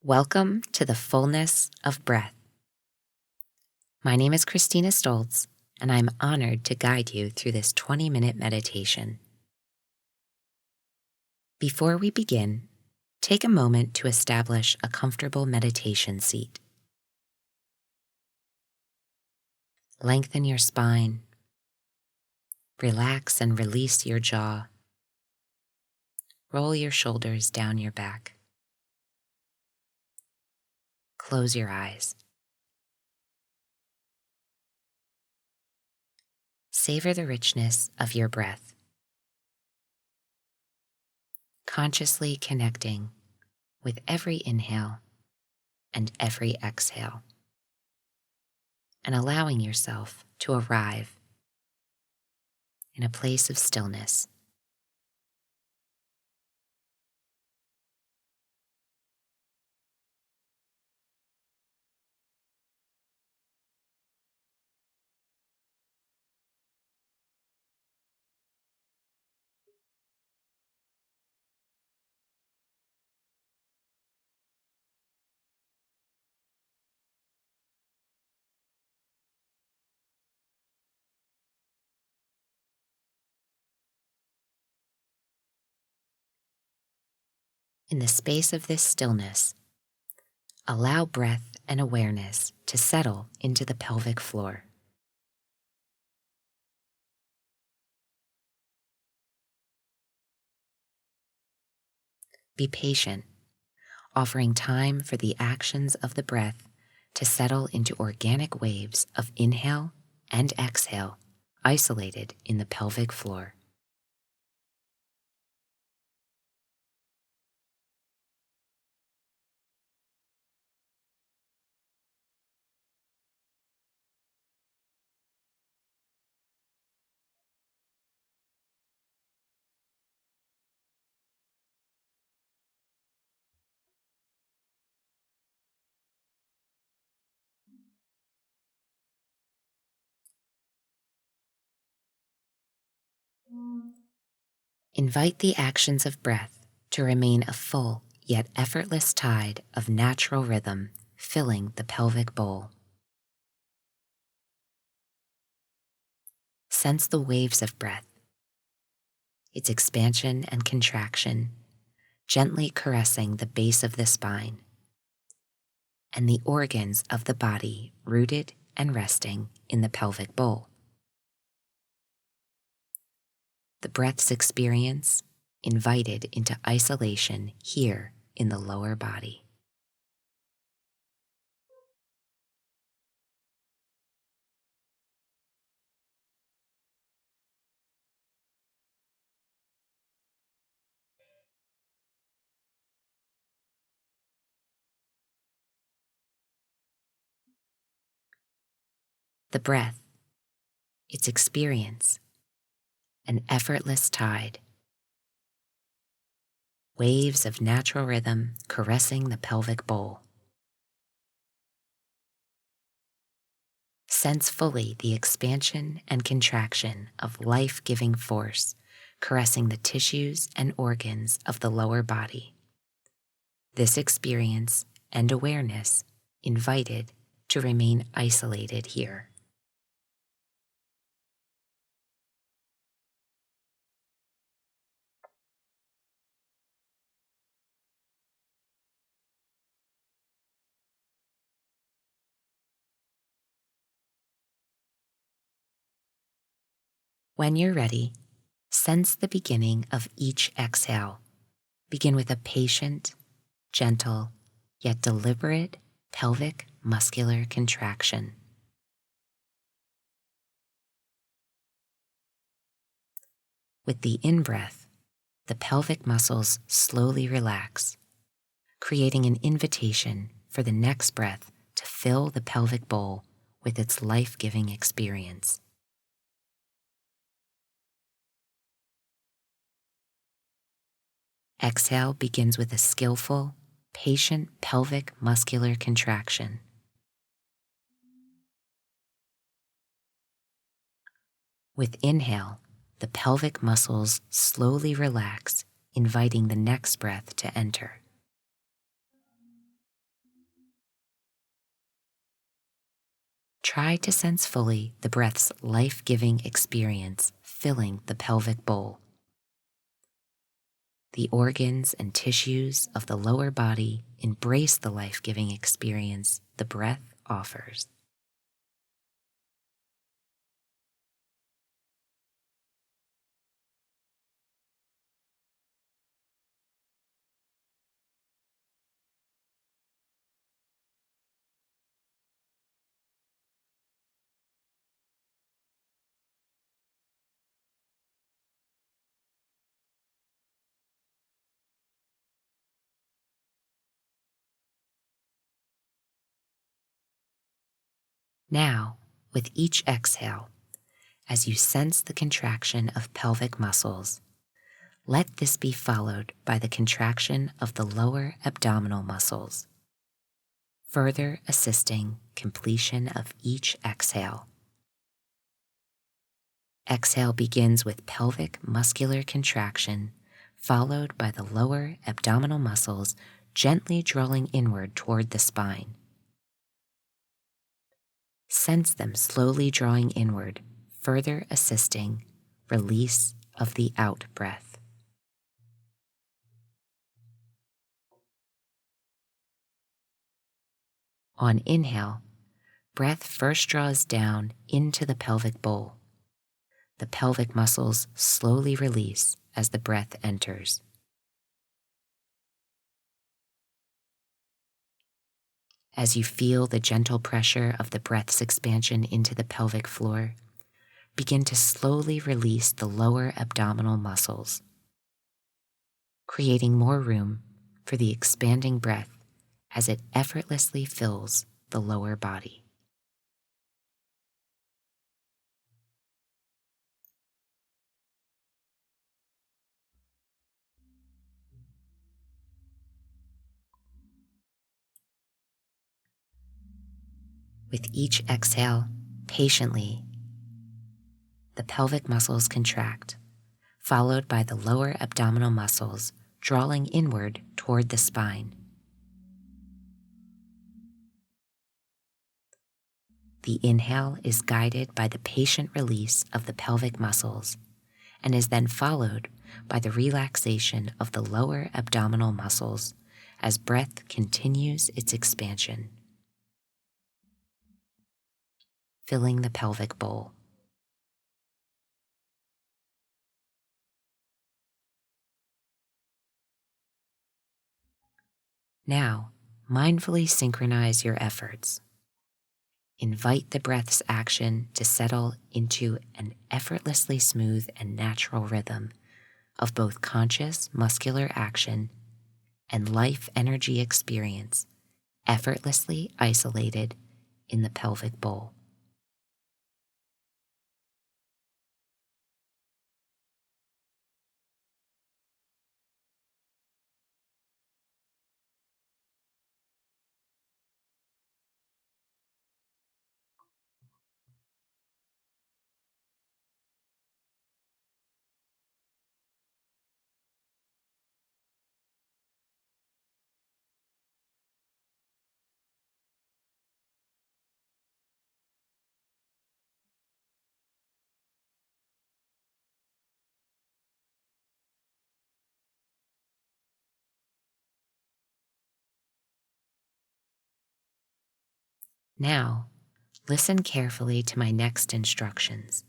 Welcome to the fullness of breath. My name is Christina Stoltz, and I'm honored to guide you through this 20-minute meditation. Before we begin, take a moment to establish a comfortable meditation seat. Lengthen your spine. Relax and release your jaw. Roll your shoulders down your back. Close your eyes. Savor the richness of your breath, consciously connecting with every inhale and every exhale, and allowing yourself to arrive in a place of stillness. In the space of this stillness, allow breath and awareness to settle into the pelvic floor. Be patient, offering time for the actions of the breath to settle into organic waves of inhale and exhale, isolated in the pelvic floor. Invite the actions of breath to remain a full yet effortless tide of natural rhythm filling the pelvic bowl. Sense the waves of breath, its expansion and contraction, gently caressing the base of the spine, and the organs of the body rooted and resting in the pelvic bowl. The breath's experience invited into isolation here in the lower body. The breath, its experience, an effortless tide, waves of natural rhythm caressing the pelvic bowl. Sense fully the expansion and contraction of life-giving force caressing the tissues and organs of the lower body. This experience and awareness invited to remain isolated here. When you're ready, sense the beginning of each exhale. Begin with a patient, gentle, yet deliberate pelvic muscular contraction. With the in-breath, the pelvic muscles slowly relax, creating an invitation for the next breath to fill the pelvic bowl with its life-giving experience. Exhale begins with a skillful, patient pelvic muscular contraction. With inhale, the pelvic muscles slowly relax, inviting the next breath to enter. Try to sense fully the breath's life-giving experience filling the pelvic bowl. The organs and tissues of the lower body embrace the life-giving experience the breath offers. Now, with each exhale, as you sense the contraction of pelvic muscles, let this be followed by the contraction of the lower abdominal muscles, further assisting completion of each exhale. Exhale begins with pelvic muscular contraction, followed by the lower abdominal muscles gently drawing inward toward the spine. Sense them slowly drawing inward, further assisting release of the out breath. On inhale, breath first draws down into the pelvic bowl. The pelvic muscles slowly release as the breath enters. As you feel the gentle pressure of the breath's expansion into the pelvic floor, begin to slowly release the lower abdominal muscles, creating more room for the expanding breath as it effortlessly fills the lower body. With each exhale, patiently, the pelvic muscles contract, followed by the lower abdominal muscles drawing inward toward the spine. The inhale is guided by the patient release of the pelvic muscles and is then followed by the relaxation of the lower abdominal muscles as breath continues its expansion, filling the pelvic bowl. Now, mindfully synchronize your efforts. Invite the breath's action to settle into an effortlessly smooth and natural rhythm of both conscious muscular action and life energy experience, effortlessly isolated in the pelvic bowl. Now, listen carefully to my next instructions.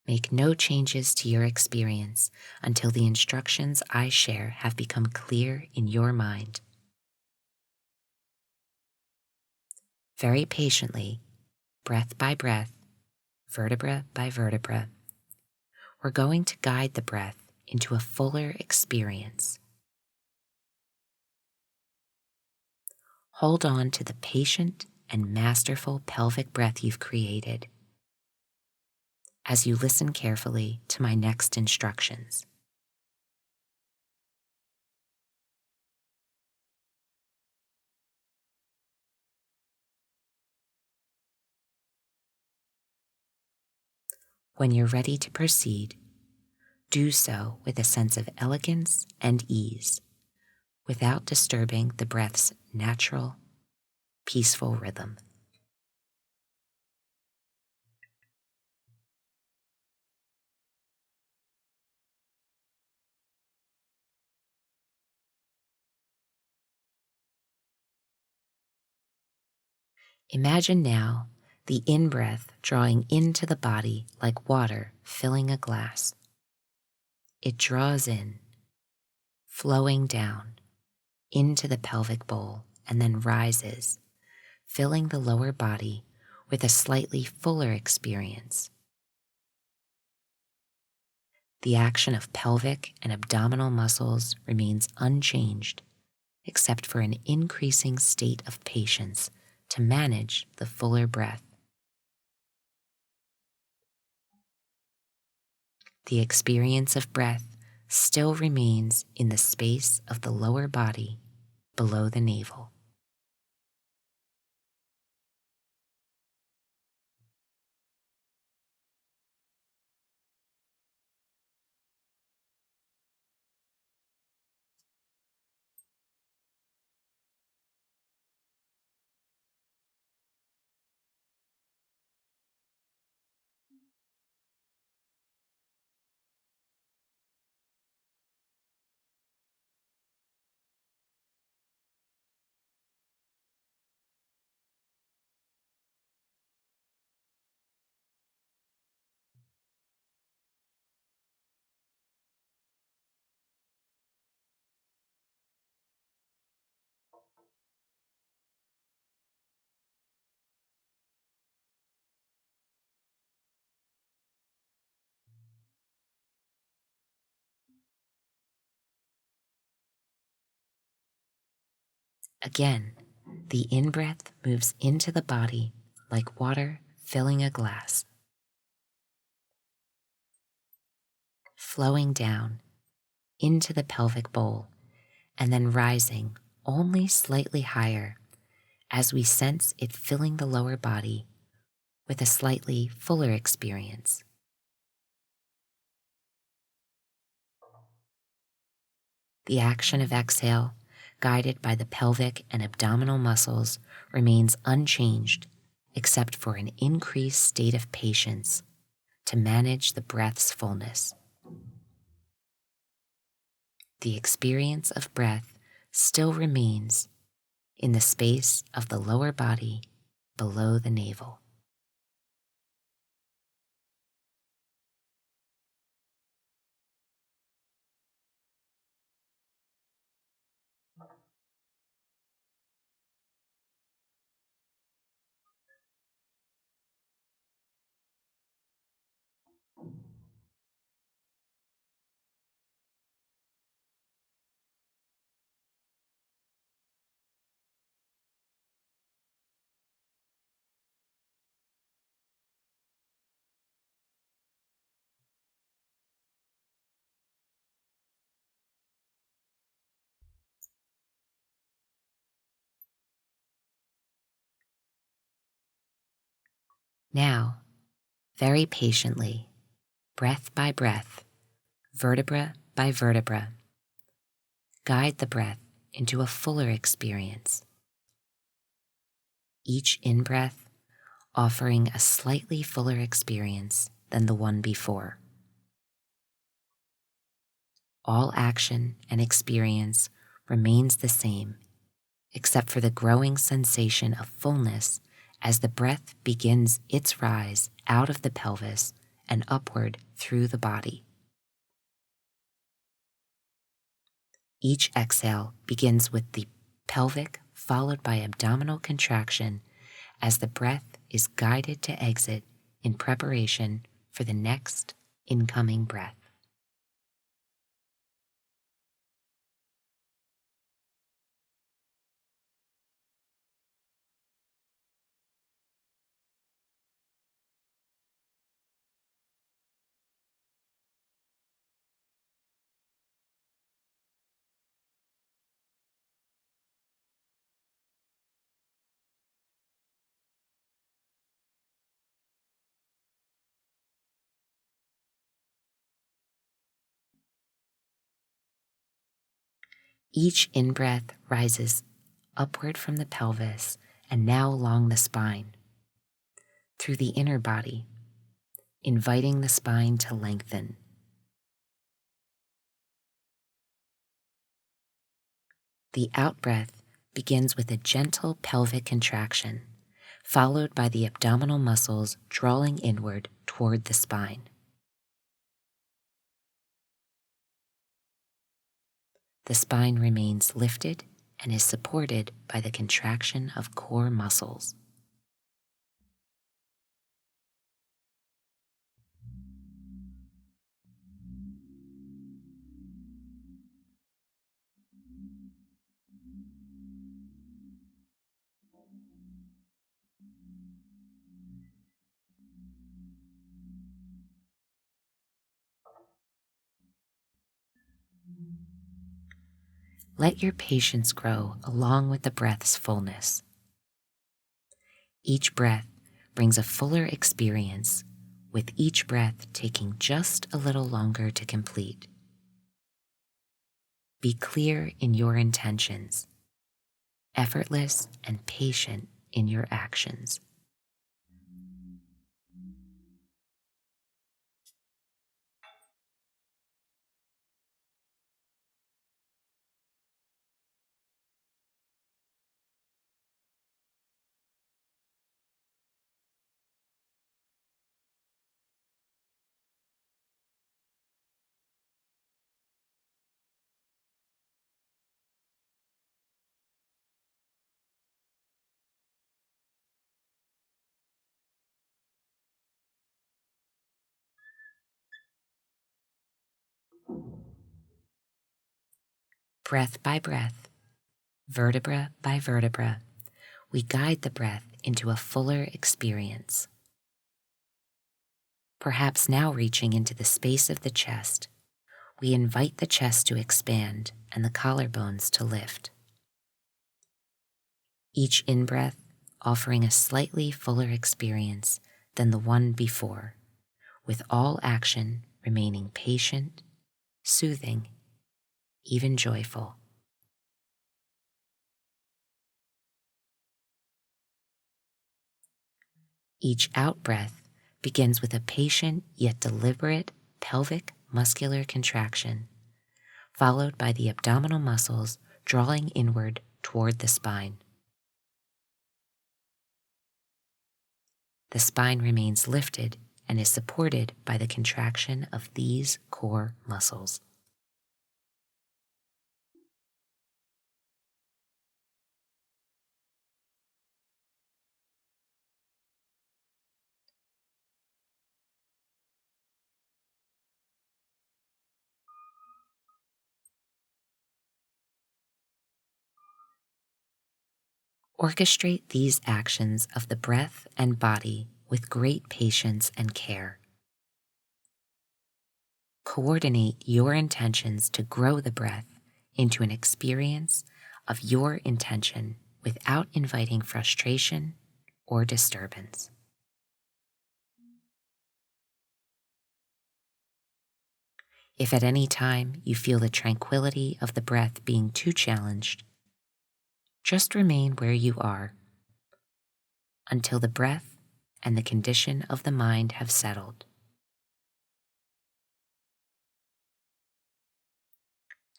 Make no changes to your experience until the instructions I share have become clear in your mind. Very patiently, breath by breath, vertebra by vertebra, we're going to guide the breath into a fuller experience. Hold on to the patient and masterful pelvic breath you've created as you listen carefully to my next instructions. When you're ready to proceed, do so with a sense of elegance and ease, without disturbing the breath's natural, peaceful rhythm. Imagine now the in-breath drawing into the body like water filling a glass. It draws in, flowing down into the pelvic bowl, and then rises, filling the lower body with a slightly fuller experience. The action of pelvic and abdominal muscles remains unchanged, except for an increasing state of patience to manage the fuller breath. The experience of breath still remains in the space of the lower body below the navel. Again, the in-breath moves into the body like water filling a glass, flowing down into the pelvic bowl and then rising only slightly higher as we sense it filling the lower body with a slightly fuller experience. The action of exhale, guided by the pelvic and abdominal muscles, remains unchanged except for an increased state of patience to manage the breath's fullness. The experience of breath still remains in the space of the lower body below the navel. Now, very patiently, breath by breath, vertebra by vertebra, guide the breath into a fuller experience. Each in-breath offering a slightly fuller experience than the one before. All action and experience remains the same, except for the growing sensation of fullness as the breath begins its rise out of the pelvis and upward through the body. Each exhale begins with the pelvic followed by abdominal contraction as the breath is guided to exit in preparation for the next incoming breath. Each in-breath rises upward from the pelvis and now along the spine, through the inner body, inviting the spine to lengthen. The out-breath begins with a gentle pelvic contraction, followed by the abdominal muscles drawing inward toward the spine. The spine remains lifted and is supported by the contraction of core muscles. Let your patience grow along with the breath's fullness. Each breath brings a fuller experience, with each breath taking just a little longer to complete. Be clear in your intentions, effortless and patient in your actions. Breath by breath, vertebra by vertebra, we guide the breath into a fuller experience. Perhaps now reaching into the space of the chest, we invite the chest to expand and the collarbones to lift. Each in-breath offering a slightly fuller experience than the one before, with all action remaining patient, soothing, even joyful. Each out-breath begins with a patient yet deliberate pelvic muscular contraction, followed by the abdominal muscles drawing inward toward the spine. The spine remains lifted and is supported by the contraction of these core muscles. Orchestrate these actions of the breath and body with great patience and care. Coordinate your intentions to grow the breath into an experience of your intention without inviting frustration or disturbance. If at any time you feel the tranquility of the breath being too challenged, just remain where you are until the breath and the condition of the mind have settled.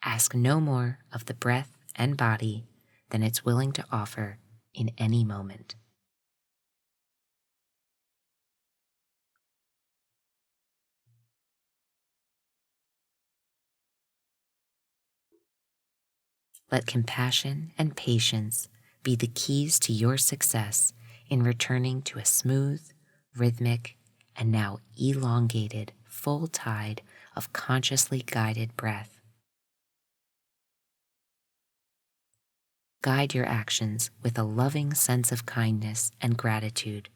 Ask no more of the breath and body than it's willing to offer in any moment. Let compassion and patience be the keys to your success in returning to a smooth, rhythmic, and now elongated full tide of consciously guided breath. Guide your actions with a loving sense of kindness and gratitude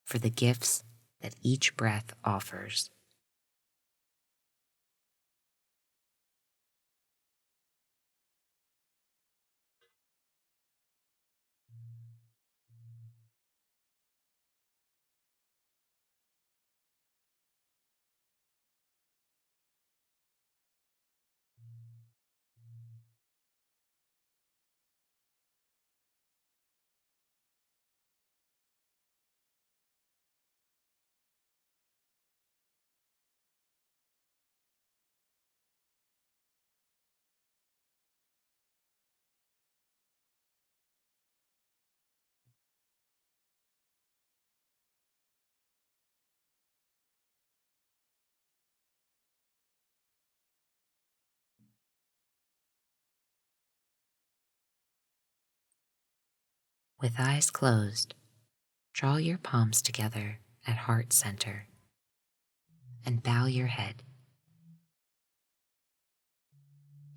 for the gifts that each breath offers. With eyes closed, draw your palms together at heart center and bow your head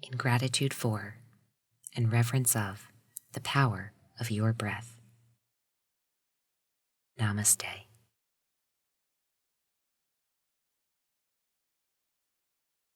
in gratitude for and reverence of the power of your breath. Namaste.